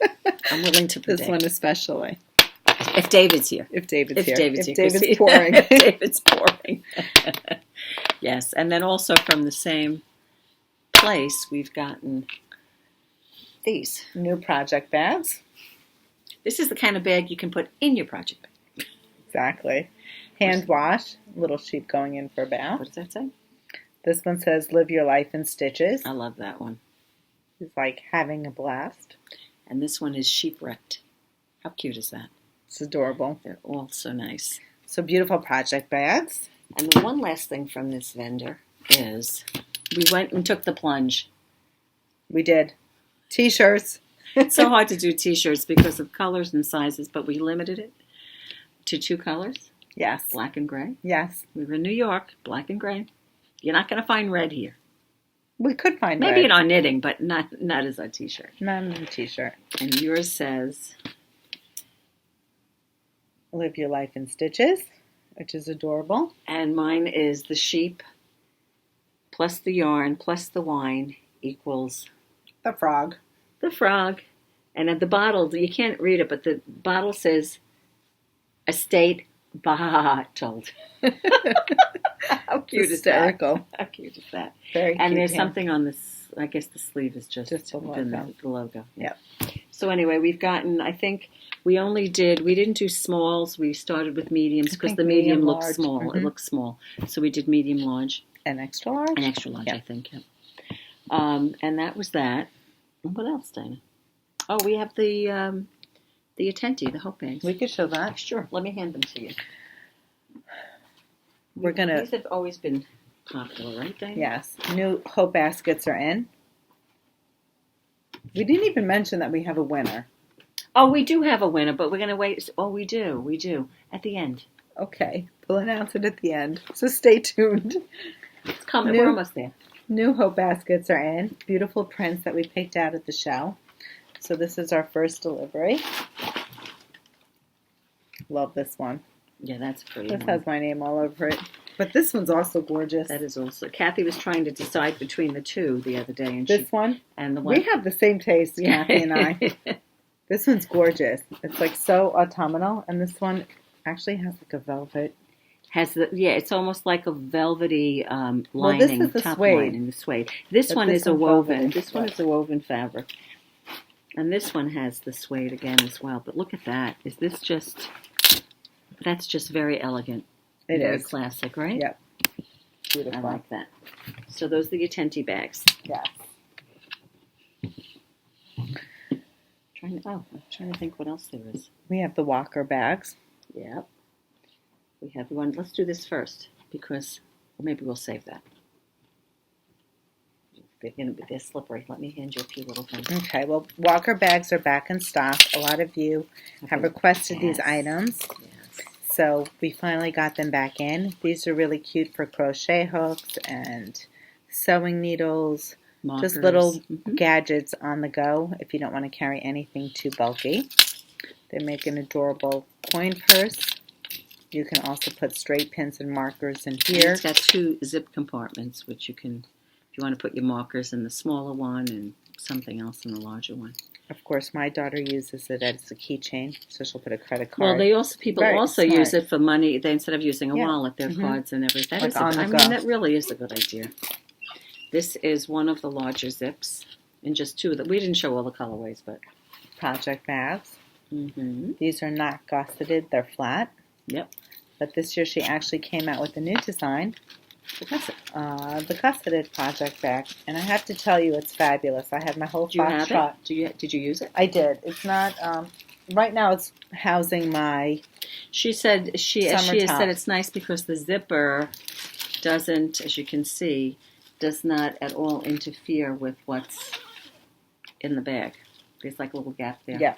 I'm willing to predict. This one especially. If David's here. If David's here. David's pouring. If David's pouring. Yes. And then also from the same place, we've gotten these. New project bags. This is the kind of bag you can put in your project bag. Exactly. Hand wash. Little sheep going in for a bath. What does that say? This one says live your life in stitches. I love that one. It's like having a blast. And this one is sheep-wrecked. How cute is that? It's adorable. They're all so nice. So beautiful project bags. And the one last thing from this vendor is we went and took the plunge. We did. T-shirts. It's so hard to do T-shirts because of colors and sizes, but we limited it to 2 colors. Yes. Black and gray. Yes. We were in New York, black and gray. You're not going to find red here. We could find maybe red. in our knitting, but not as a T-shirt. Not in a T-shirt. And yours says... Live your life in stitches, which is adorable. And mine is the sheep plus the yarn plus the wine equals... The frog. The frog. And at the bottle, you can't read it, but the bottle says estate bottled. How cute is that? How cute is that? Very cute. And there's something on this, I guess the sleeve is just the logo. The logo. Yep. So anyway, we've gotten, I think we didn't do smalls. We started with mediums because the medium looks small. Mm-hmm. It looks small. So we did medium large. And extra large? And extra large, yep. I think, yeah. And that was that. What else, Dana? Oh, we have the Attenti, the hope bags. We could show that. Sure. Let me hand them to you. These have always been popular, right, Dana? Yes. New hope baskets are in. We didn't even mention that we have a winner. Oh, we do have a winner, but we're going to wait. Oh, we do. At the end. Okay. We'll announce it at the end. So stay tuned. It's coming. We're almost there. New hope baskets are in. Beautiful prints that we picked out at the show. So this is our first delivery. Love this one. Yeah, that's pretty. This has my name all over it. But this one's also gorgeous. That is also. Kathy was trying to decide between the two the other day, and this one and the one. We have the same taste, Kathy and I. This one's gorgeous. It's like so autumnal, and this one actually has like a velvet Has it's almost like a velvety lining, this is the top suede. lining, the suede. This one is a woven. This one is a woven fabric. And this one has the suede again as well. But look at that. Is this just, that's just very elegant. Very classic, right? Yep. Beautiful. I like that. So those are your tenty bags. Yes. I'm trying to think what else there is. We have the Walker bags. Yep. We have one. Let's do this first because maybe we'll save that. They're slippery. Let me hand you a few little things. Okay. Well, Walker bags are back in stock. A lot of you have requested these items. Yes. So we finally got them back in. These are really cute for crochet hooks and sewing needles. Markers. Just little gadgets on the go if you don't want to carry anything too bulky. They make an adorable coin purse. You can also put straight pins and markers in here. And it's got 2 zip compartments, which you can, if you want to put your markers in the smaller one and something else in the larger one. Of course, my daughter uses it as a keychain, so she'll put a credit card. Well, people also use it for money. They, instead of using a wallet, their cards and everything. That really is a good idea. This is one of the larger zips, and just 2 that we didn't show all the colorways, but project bags. These are not gusseted; they're flat. Yep. But this year she actually came out with a new design, the gusseted project bag, and I have to tell you, it's fabulous. I have my whole Foxtrot. Did you use it? I did. It's not right now. It's housing my. She said it's nice because the zipper doesn't, as you can see, does not at all interfere with what's in the bag. There's like a little gap there. Yeah.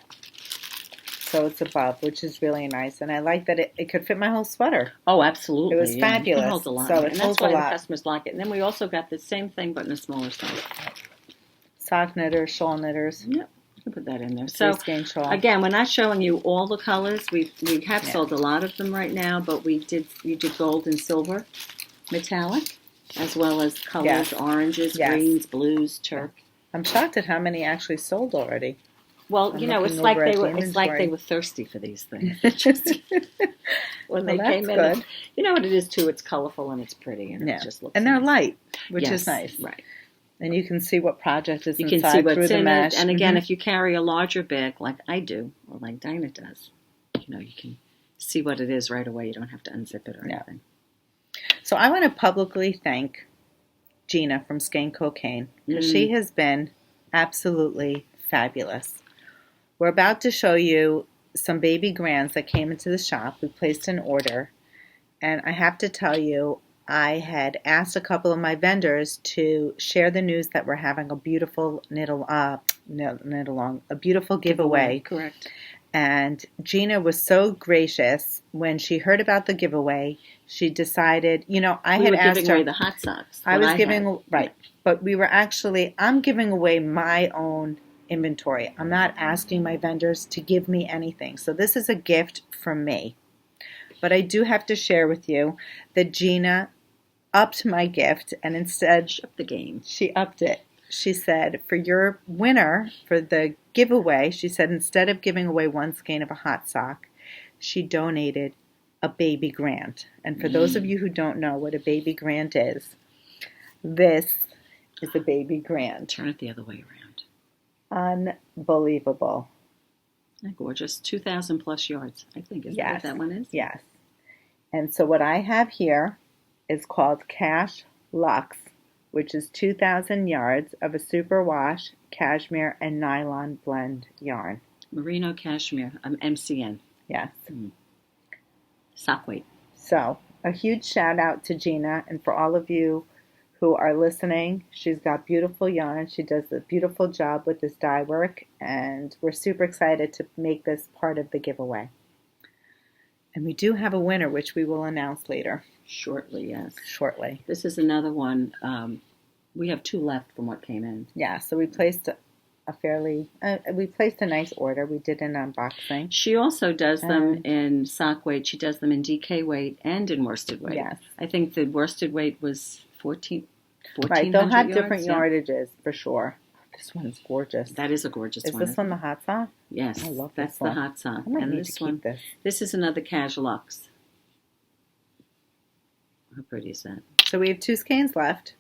So it's above, which is really nice. And I like that it could fit my whole sweater. Oh, absolutely. It was fabulous. It holds a lot. So and that's why the customers like it. And then we also got the same thing, but in a smaller size. Sock knitters, shawl knitters. Yep. You can put that in there. So, again, we're not showing you all the colors. We have sold a lot of them right now, but we did gold and silver metallic, as well as colors, oranges, greens, blues, turf. I'm shocked at how many actually sold already. Well, it's like they were thirsty for these things. When they came in, good. You know what it is too. It's colorful and it's pretty, and it just looks. And they're light, which is nice, right? And you can see what project is inside. You can see what's through the in mesh. it. And again, if you carry a larger bag like I do, or like Dinah does, you can see what it is right away. You don't have to unzip it or anything. So I want to publicly thank Gina from Skein Cocaine because she has been absolutely fabulous. We're about to show you some baby grands that came into the shop. We placed an order, and I have to tell you, I had asked a couple of my vendors to share the news that we're having a beautiful a beautiful giveaway. Correct. And Gina was so gracious when she heard about the giveaway. She decided, I had asked her. Giving away the hot socks. But we were I'm giving away my own inventory. I'm not asking my vendors to give me anything. So this is a gift from me. But I do have to share with you that Gina upped my gift, and instead she upped the game. She upped it. She said, for your winner, for the giveaway, she said instead of giving away one skein of a hot sock, she donated a baby grand. And for those of you who don't know what a baby grand is, this is a baby grand. Turn it the other way around. Unbelievable. Gorgeous. 2,000 plus yards, I think. Is that what that one is? Yes. And so what I have here is called Cash Luxe, which is 2,000 yards of a superwash, cashmere, and nylon blend yarn. Merino cashmere, MCN. Yes. Sock weight. So, a huge shout out to Gina, and for all of you who are listening, she's got beautiful yarn. She does a beautiful job with this dye work, and we're super excited to make this part of the giveaway. And we do have a winner, which we will announce later. Shortly, yes. Shortly. This is another one. We have 2 left from what came in. Yeah, so we placed a nice order. We did an unboxing. She also does them in sock weight. She does them in DK weight and in worsted weight. Yes. I think the worsted weight was 1400 Right, they'll have yards, different yardages for sure. This one's gorgeous. That is a gorgeous one. Is this one the hot sock? Yes, I love that's this one. the hot sock. I might and need this to one, keep this. This is another Cash Luxe. How pretty is that? So we have 2 skeins left.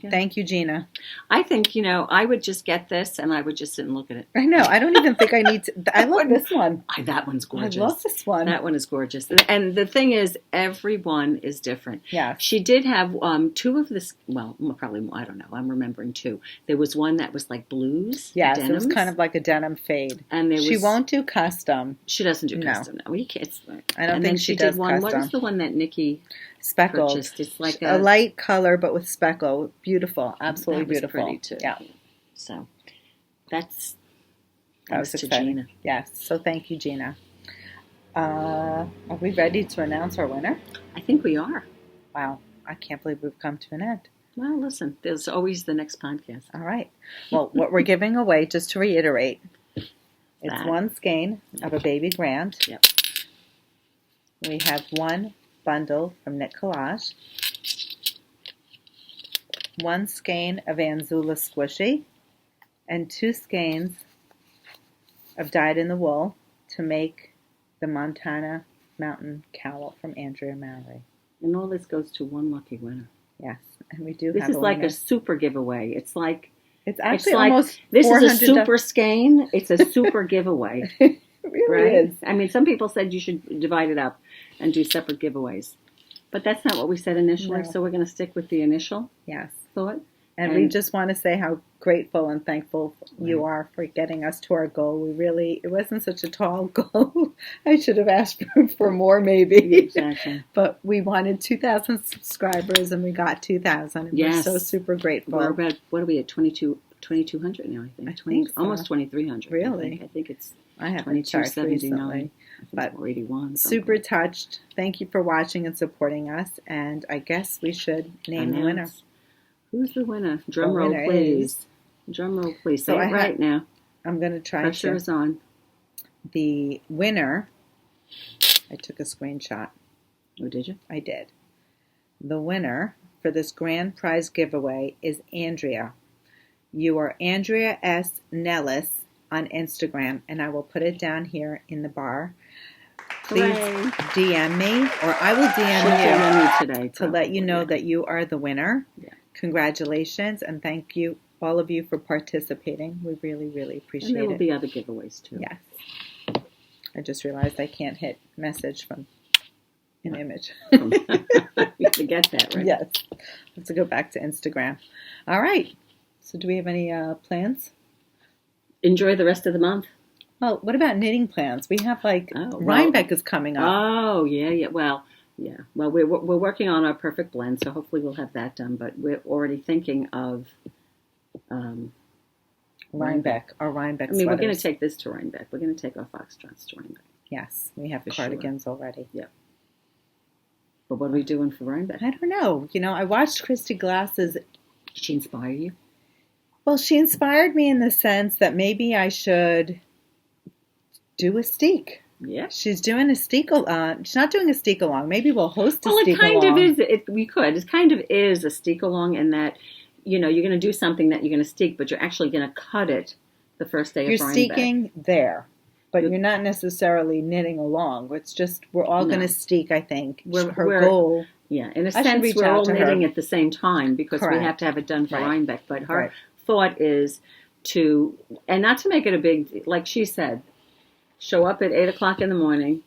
Thank you, Gina. I think, I would just get this and I would just sit and look at it. I know. I don't even think I need to. I love this one. That one's gorgeous. I love this one. That one is gorgeous. And the thing is, every one is different. Yeah. She did have 2 of this. Well, probably, I don't know. I'm remembering 2. There was one that was like blues. Yes, denims. It was kind of like a denim fade. And she won't do custom. She doesn't do custom. No, you can't. I don't think she does custom. What was the one that Nikki speckled? Purchased? It's like a light color, but with speckle. Beautiful. Absolutely beautiful. Pretty too. Yeah. So that was exciting. Gina. Yes. So thank you, Gina. Are we ready to announce our winner? I think we are. Wow. I can't believe we've come to an end. Well, listen, there's always the next podcast. All right. Well, what we're giving away, just to reiterate, it's 1 skein of a baby grand. Yep. We have 1 bundle from Knit Collage. 1 skein of Anzula Squishy, and 2 skeins of Dyed in the Wool to make the Montana Mountain Cowl from Andrea Mallory. And all this goes to 1 lucky winner. Yes, and we do this have is like a super giveaway. It's actually almost this is a super skein. It's a super giveaway. It really is. I mean, some people said you should divide it up and do separate giveaways. But that's not what we said initially, so we're going to stick with the initial thought. And we just want to say how grateful and thankful you are for getting us to our goal. It wasn't such a tall goal. I should have asked for more maybe. Exactly. But we wanted 2,000 subscribers and we got 2,000. And we're so super grateful. We're about, what are we at, 2,200 now, I think. So. Almost 2,300. Really? I think it's I haven't checked recently. But 81. Super touched. Thank you for watching and supporting us. And I guess we should name the winner. Who's the winner? Drum roll, please. Drum roll, please. Say it right now. I'm going to try. Pressure is on. The winner. I took a screenshot. Oh, did you? I did. The winner for this grand prize giveaway is Andrea. You are Andrea S. Nellis on Instagram, and I will put it down here in the bar. Please DM me, or I will DM you today to let you know that you are the winner. Yeah. Congratulations, and thank you, all of you, for participating. We really, really appreciate it. And there will be other giveaways, too. Yes. I just realized I can't hit message from an image. You forget that, right? Yes. I have to go back to Instagram. All right. So do we have any plans? Enjoy the rest of the month. Well, what about knitting plans? We have Rhinebeck is coming up. Oh, yeah. Well, we're working on our perfect blend, so hopefully we'll have that done. But we're already thinking of Rhinebeck. Our Rhinebeck sweaters. We're going to take take this to Rhinebeck. We're going to take our Foxtrots to Rhinebeck. Yes, we have cardigans already. Yeah. But what are we doing for Rhinebeck? I don't know. I watched Christy Glass's. Did she inspire you? Well, she inspired me in the sense that maybe I should do a steak. Yeah. She's doing a steak. She's not doing a steak along. Maybe we'll host a steak along. Well, it kind of is. We could. It kind of is a steak along in that, you're going to do something that you're going to steak, but you're actually going to cut it the first day of Rhinebeck. You're steaking there, but you're not necessarily knitting along. It's just we're all going to steak, I think. Her goal. Yeah, in a sense, we're all knitting at the same time because we have to have it done for Rhinebeck. But her thought is to, and not to make it a big, like she said, show up at 8 o'clock in the morning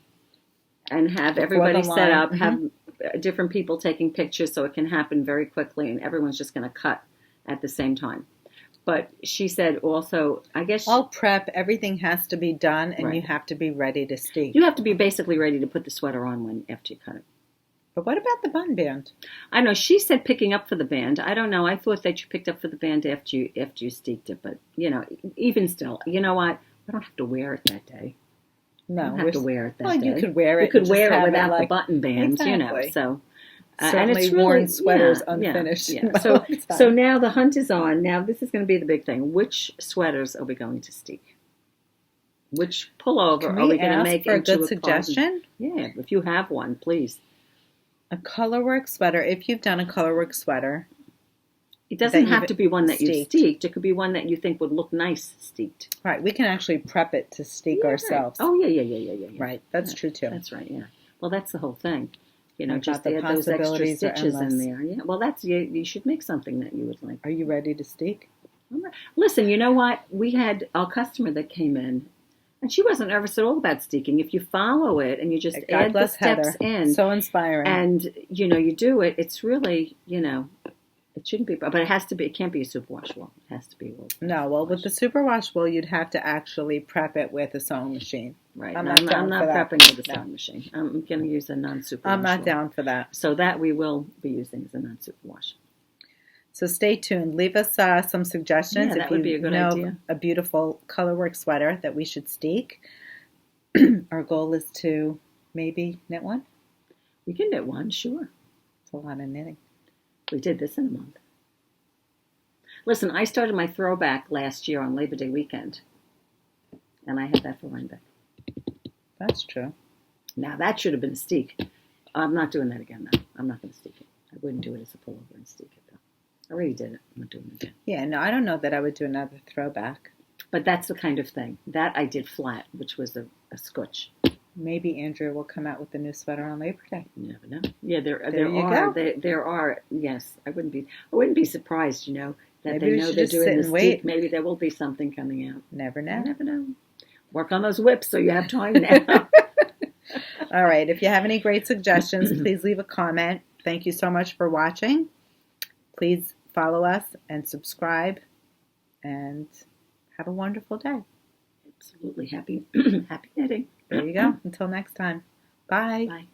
and have everybody set up, have different people taking pictures so it can happen very quickly and everyone's just going to cut at the same time. But she said also, I guess... all prep, everything has to be done and you have to be ready to steak. You have to be basically ready to put the sweater on after you cut it. But what about the bun band? I know, she said picking up for the band. I don't know, I thought that you picked up for the band after you steaked it. But, even still, you know what? I don't have to wear it that day. No. I don't have to wear it that day. Well, you could wear it. You could wear it without the button bands, so... Certainly and it's worn sweaters unfinished. Yeah. So now the hunt is on. Now this is going to be the big thing. Which sweaters are we going to steak? Which pullover are we going to make into a good suggestion? Yeah, if you have one, please. A colorwork sweater. If you've done a colorwork sweater, it doesn't have to be one that you've steeked. It could be one that you think would look nice steeked. Right. We can actually prep it to steek ourselves. Right. Oh yeah. Right. That's true too. That's right. Yeah. Well, that's the whole thing. Just add those extra stitches in there. Yeah, well, you should make something that you would like. Are you ready to steek? Listen, you know what? We had a customer that came in, and she wasn't nervous at all about steeking. If you follow it and you just add the steps in. So inspiring. And, you do it, it's really, it shouldn't be, but it can't be a superwash wool. It has to be wool. No, well, with the superwash wool, you'd have to actually prep it with a sewing machine. Right. I'm not prepping with a sewing machine. I'm going to use a non-superwash I'm not wool. down for that. So that we will be using as a non-superwash. So stay tuned. Leave us some suggestions that would be a good idea. A beautiful colorwork sweater that we should steek. Our goal is to maybe knit one. We can knit one, sure. It's a lot of knitting. We did this in a month. Listen, I started my throwback last year on Labor Day weekend, and I had that for Rhinebeck. That's true. Now, that should have been a steek. I'm not doing that again, though. I'm not going to steek it. I wouldn't do it as a pullover and steek it, though. I already did it. I'm not doing it again. Yeah, no, I don't know that I would do another throwback. But that's the kind of thing. That I did flat, which was a scotch. Maybe Andrew will come out with a new sweater on Labor Day. You never know. Yeah, there are. Yes, I wouldn't be surprised. That maybe they know they're doing the steek. Maybe there will be something coming out. Never know. You never know. Work on those whips so you have time now. All right. If you have any great suggestions, please leave a comment. Thank you so much for watching. Please follow us and subscribe, and have a wonderful day. Absolutely. Happy knitting. There you go. Until next time. Bye. Bye.